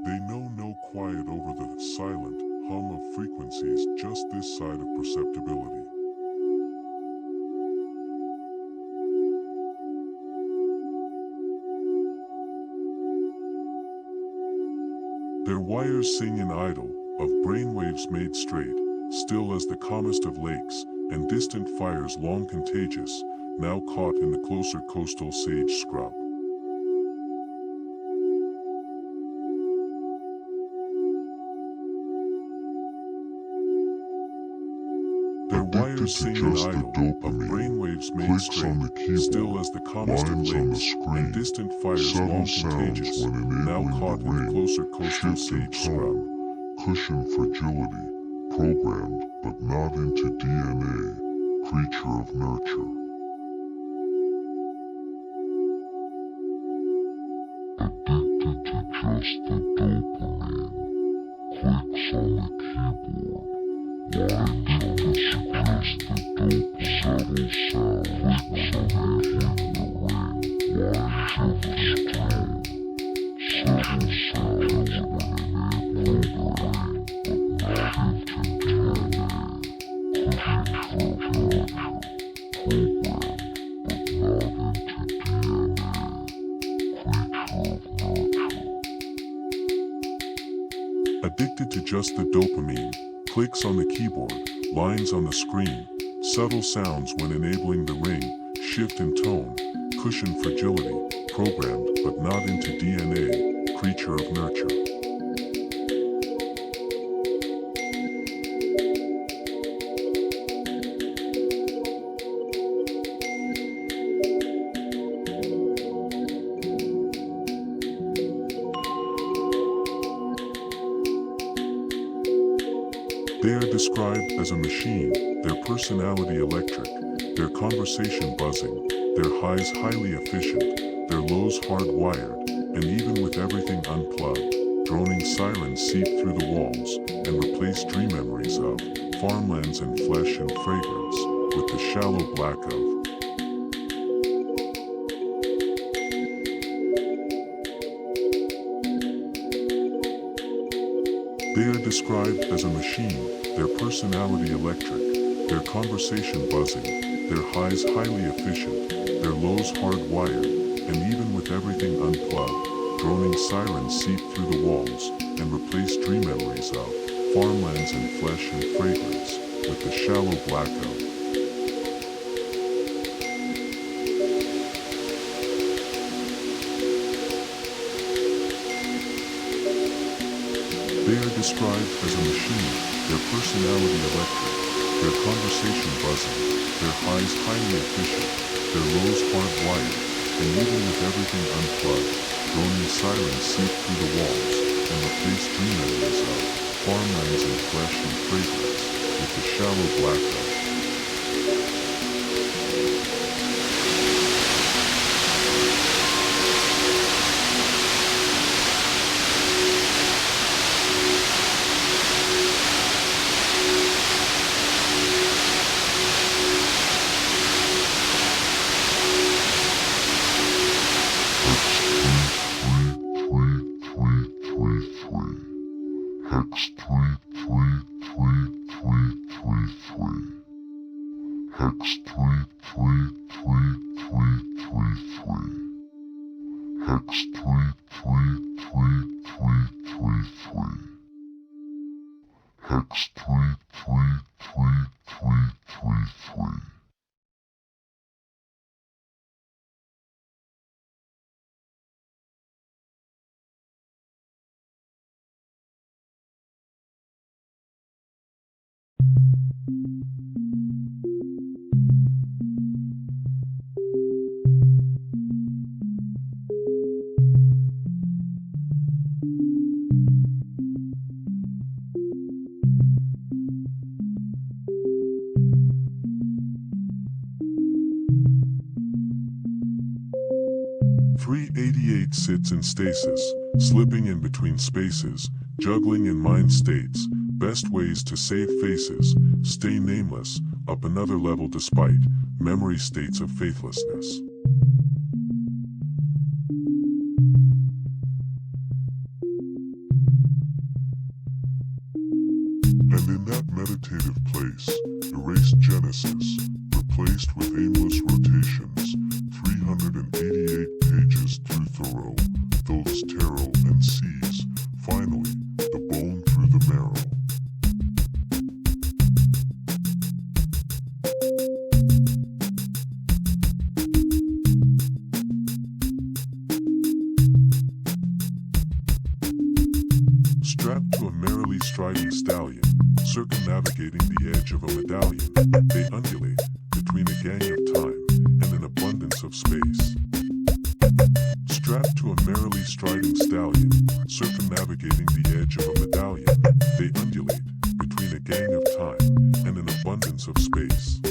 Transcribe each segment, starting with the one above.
They know no quiet over the silent hum of frequencies just this side of perceptibility. Their wires sing in idyll of brainwaves made straight, still as the calmest of lakes, and distant fires long contagious, now caught in the closer coastal sage scrub. Their wires sing in idyll of brainwaves made straight, still as the calmest of lakes, and distant fires long contagious, now caught in the closer coastal sage scrub. Cushion fragility, programmed but not into DNA, creature of nurture. Addicted to just the dopamine, clicks on the keyboard, lines on the suggested dope, subtle sound, clicks enabling the ring, lines of the screen, subtle sounds when enabling the ring, but not into DNA, creature of nurture, programmed but not into DNA, creature of nurture. Addicted to just the dopamine, clicks on the keyboard, lines on the screen, subtle sounds when enabling the ring, shift in tone, cushion fragility, programmed but not into DNA, creature of nurture. They are described as a machine, their personality electric, their conversation buzzing, their highs highly efficient, their lows hardwired, and even with everything unplugged, droning sirens seep through the walls and replace dream memories of farmlands and flesh and fragrance with the shallow black of They are described as a machine, their personality electric, their conversation buzzing, their highs highly efficient, their lows hardwired, and even with everything unplugged, droning sirens seep through the walls and replace dream memories of farmlands and flesh and fragrance with the shallow black of They are described as a machine, their personality electric, their conversation buzzing, their highs highly efficient, their lows hardwired, and even with everything unplugged, droning sirens seep through the walls and replace dream memories of farmlands and flesh and fragrance with the shallow black of Hex 333333. Hex 333333. Hex 333333. Hex 333333. .388 sits in stasis, slipping in between spaces, juggling in mind states, best ways to save faces, stay nameless, up another level despite memory states of faithlessness. meditative place, erased Genesis, replaced with aimless rotations, 388 pages through Thoreau, those tarot and seas, finally, the bone through the marrow. Strapped to a merrily striding stallion, circumnavigating the edge of a medallion, they undulate between a gang of time and an abundance of space. Strapped to a merrily striding stallion, circumnavigating the edge of a medallion, they undulate between a gang of time and an abundance of space.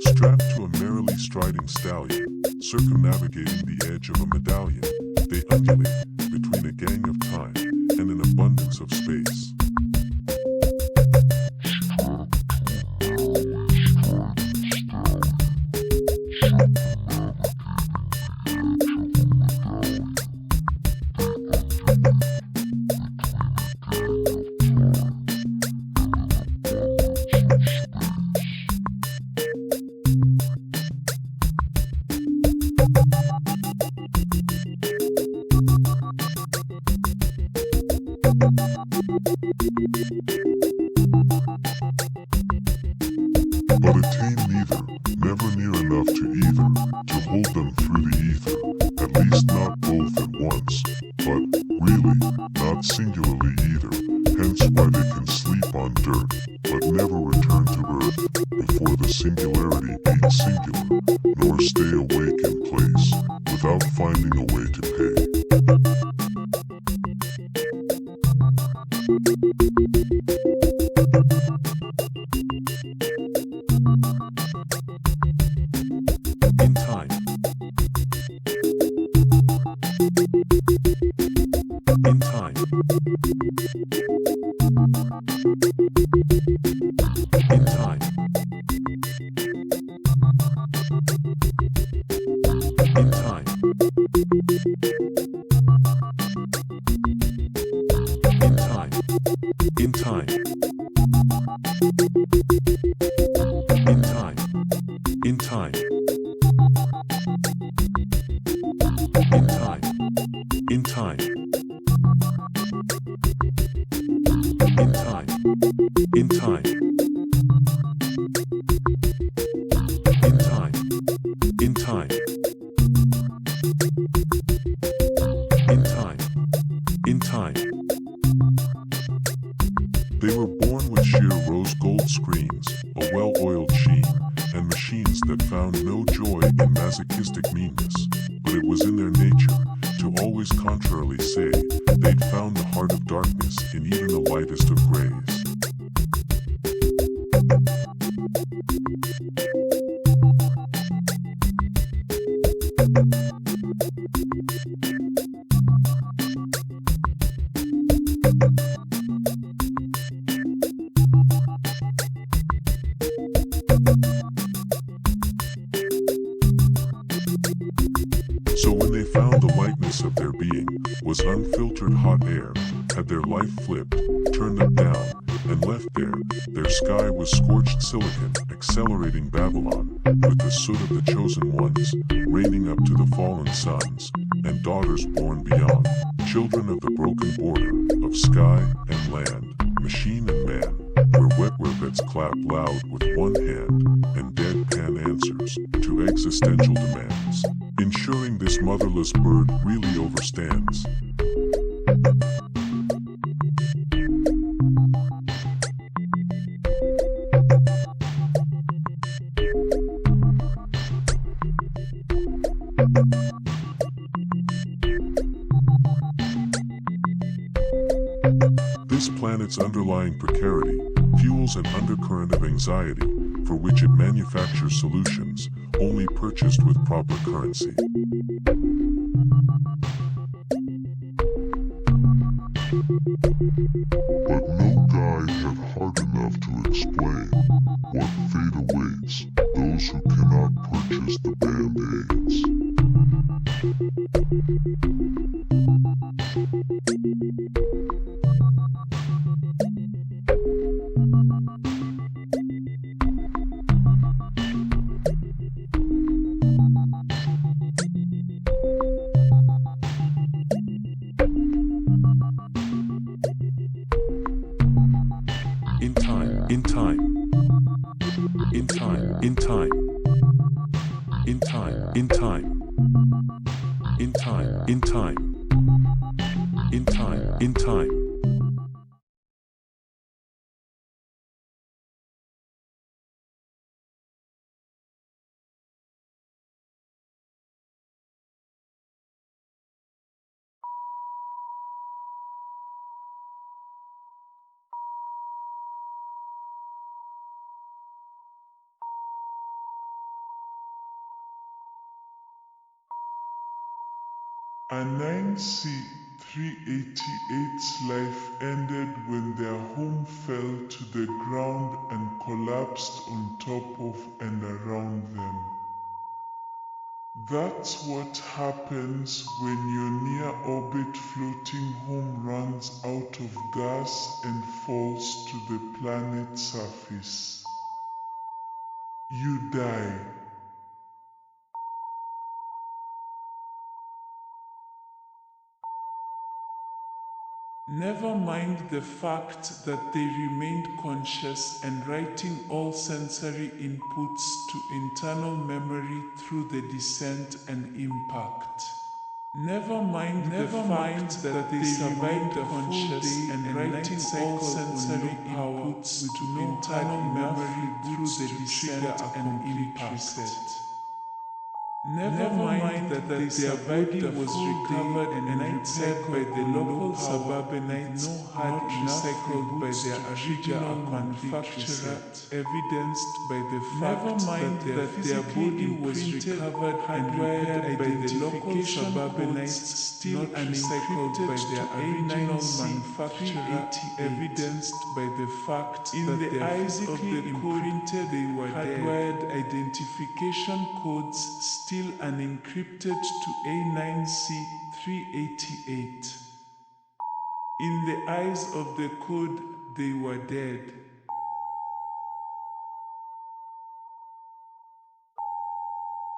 Strapped to a merrily striding stallion, circumnavigating the edge of a medallion, they undulate between a gang of time and an abundance of space. But attain neither, never near enough to either, to hold them through the ether, at least not both at once, but, really, not singularly either, hence why they can sleep on dirt, but never return to earth, before the singularity ain't singular, nor stay awake in place, without finding a way to pay. In time. In time. In time. In time. In time. In time. In time. In time. In time. In time. In time. In time. In time. In time. In time. In time. They were born with sheer rose gold screens, a well-oiled sheen, and machines that found no joy in masochistic meanness, but it was in their nature to always contrarily say they'd found the heart of darkness in even the lightest of grays. So when they found the lightness of their being was unfiltered hot air, had their life flipped, turned them down, and left there, their sky was scorched silicon, accelerating Babylon, with the soot of the chosen ones, raining up to the fallen sons, and daughters born beyond, children of the broken border, of sky and land, machine and man, where wet rivets clap loud with one hand, and deadpan answers to existential demands, ensuring this motherless bird really overstands. This planet's underlying precarity fuels an undercurrent of anxiety, for which it manufactures solutions, only purchased with proper currency. But no guide had heart enough to explain what fate awaits those who cannot purchase the band-aids. In time. In time. In time. A9C-388's life ended when their home fell to the ground and collapsed on top of and around them. That's what happens when your near-orbit floating home runs out of gas and falls to the planet's surface. You die. Never mind the fact that they remained conscious and writing all sensory inputs to internal memory through the descent and impact. Never mind the fact that they survived the conscious and writing all sensory inputs to internal memory through the descent and impact. Never mind that their body was recovered and repaired by the local suburbanites, not recycled by their original manufacturer, evidenced by the fact that their body was recovered and repaired by the local suburbanites, still recycled by their original manufacturer, evidenced by the fact that their physically imprinted hardwired identification codes still unencrypted to A9C-388. In the eyes of the code, they were dead.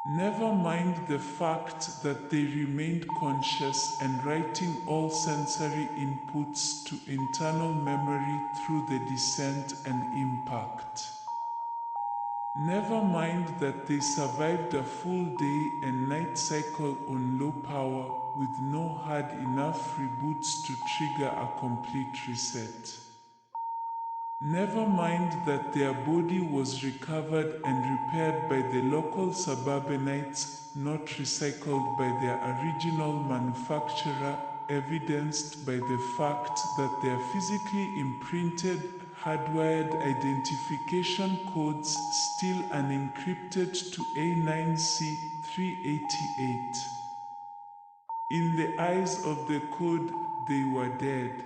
Never mind the fact that they remained conscious and writing all sensory inputs to internal memory through the descent and impact. Never mind that they survived a full day and night cycle on low power with no hard enough reboots to trigger a complete reset. Never mind that their body was recovered and repaired by the local suburbanites, not recycled by their original manufacturer, evidenced by the fact that their physically imprinted hardwired identification codes still unencrypted to A9C-388. In the eyes of the code, they were dead.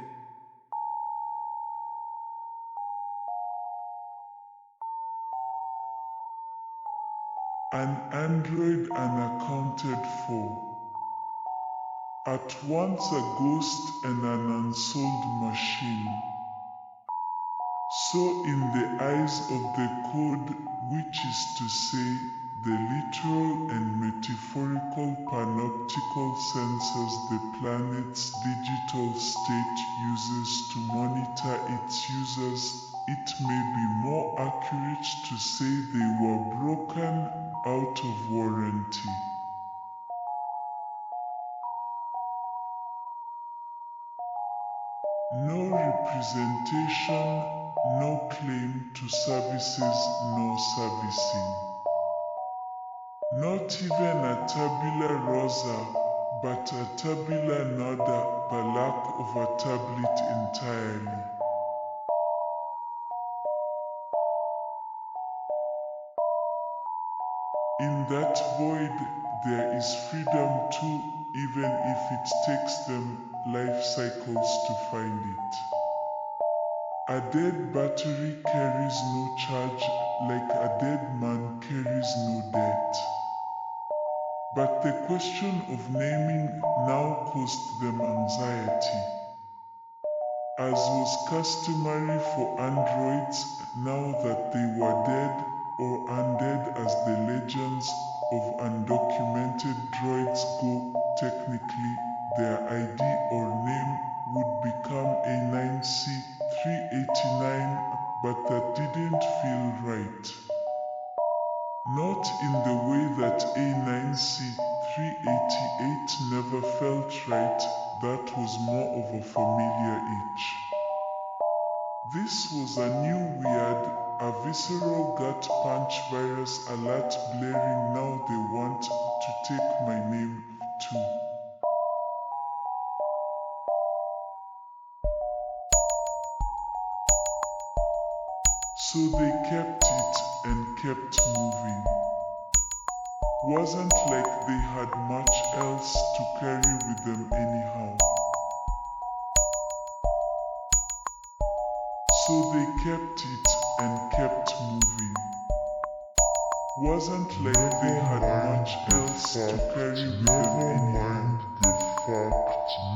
An android unaccounted for. At once a ghost and an unsold machine. So in the eyes of the code, which is to say, the literal and metaphorical panoptical sensors the planet's digital state uses to monitor its users, it may be more accurate to say they were broken out of warranty. No representation, no claim to services, no servicing. Not even a tabula rasa, but a tabula nada, the lack of a tablet entirely. In that void, there is freedom too, even if it takes them life cycles to find it. A dead battery carries no charge, like a dead man carries no debt. But the question of naming now caused them anxiety. As was customary for androids, now that they were dead or undead as the legends of undocumented droids go, technically, their ID or name would become A9C-389, but that didn't feel right. Not in the way that A9C-388 388 never felt right, that was more of a familiar itch. This was a new weird, a visceral gut punch virus alert blaring. Now they want to take my name too. So they kept it and kept moving. Wasn't like they had much else to carry with them anyhow. So they kept it and kept moving. Wasn't like they had much else to carry with them anyhow.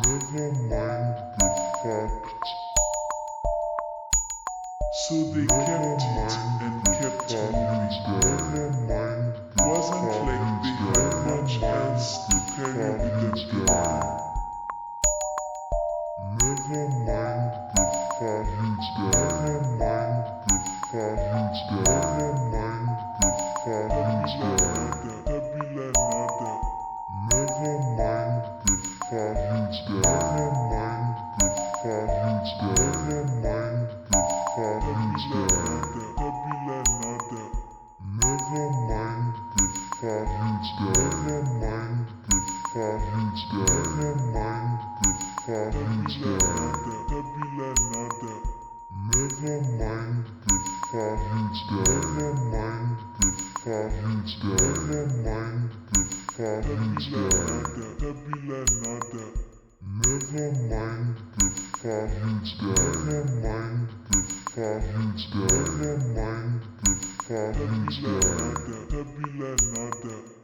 Never mind the fact. So they kept it and kept moving. Wasn't like they had much else to carry with them anyhow. Never mind the fact. Never mind the fact. Never mind the fact. Tabila nada. Never mind the fact. Never mind the fact. Never mind the fact. Tabila nada. Never mind the fact. Never mind the fact. Never mind the fact. Tabila nada. Never mind the fact. Never mind the fact. Never mind the fact. Tabila nada. Never mind the fact. Never mind the fact. Never mind the fact. Tabila nada.